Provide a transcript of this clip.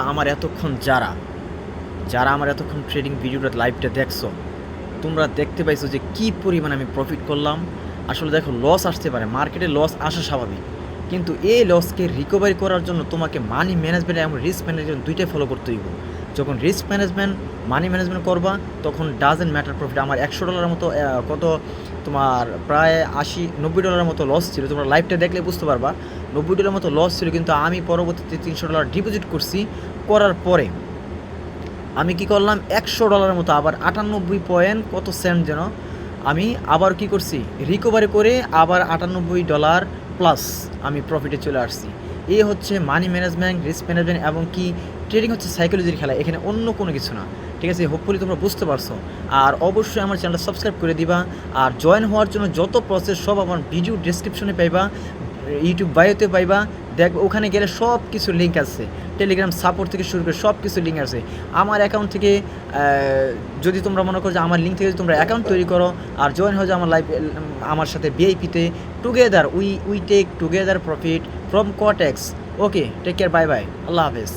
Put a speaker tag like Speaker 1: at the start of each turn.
Speaker 1: আমার এতক্ষণ যারা যারা আমার এতক্ষণ ট্রেডিং ভিডিওটা লাইভটা দেখছো, তোমরা দেখতে পাইছো যে কি পরিমাণ আমি প্রফিট করলাম। আসলে দেখো, লস আসতে পারে, মার্কেটে লস আসা স্বাভাবিক, কিন্তু এই লসকে রিকভারি করার জন্য তোমাকে মানি ম্যানেজমেন্ট এবং রিস্ক ম্যানেজমেন্ট দুইটাই ফলো করতে হইব। যখন রিস্ক ম্যানেজমেন্ট মানি ম্যানেজমেন্ট করবা, তখন ডাজেন্ট ম্যাটার প্রফিট। আমার $100 মতো কত তোমার প্রায় $90 মতো লস ছিল। তোমরা লাইভটা দেখলে বুঝতে পারবা $90 মতো লস ছিল, কিন্তু আমি পরবর্তীতে $300 ডিপোজিট করছি। করার পরে আমি কি করলাম, $100 মতো আবার 98 পয়েন্ট কত সেন্ট যেন আমি আবার কি করছি, রিকভারি করে আবার $98 প্লাস আমি প্রফিটে চলে আসছি। এই হচ্ছে মানি ম্যানেজমেন্ট, রিস্ক ম্যানেজমেন্ট, এবং কি ট্রেডিং হচ্ছে সাইকোলজির খেলা, এখানে অন্য কোনো কিছু না। ঠিক আছে, হোপফুলি তোমরা বুঝতে পারছো। আর অবশ্যই আমার চ্যানেলটা সাবস্ক্রাইব করে দিবা। আর জয়েন হওয়ার জন্য যত প্রসেস সব আমার ভিডিও ডিসক্রিপশনে পাইবা, ইউটিউব বায়োতে পাইবা। দেখ, ওখানে গেলে সব কিছু লিঙ্ক আছে, টেলিগ্রাম সাপোর্ট থেকে শুরু করে সব কিছু লিঙ্ক আছে। আমার অ্যাকাউন্ট থেকে যদি তোমরা মনে করো যে আমার লিঙ্ক থেকে যদি তোমরা অ্যাকাউন্ট তৈরি করো আর জয়েন হয়ে যাও আমার লাইভ, আমার সাথে ভিআইপিতে, together we take together profit from Quotex. Okay, take care, bye bye, আল্লাহ হাফেজ।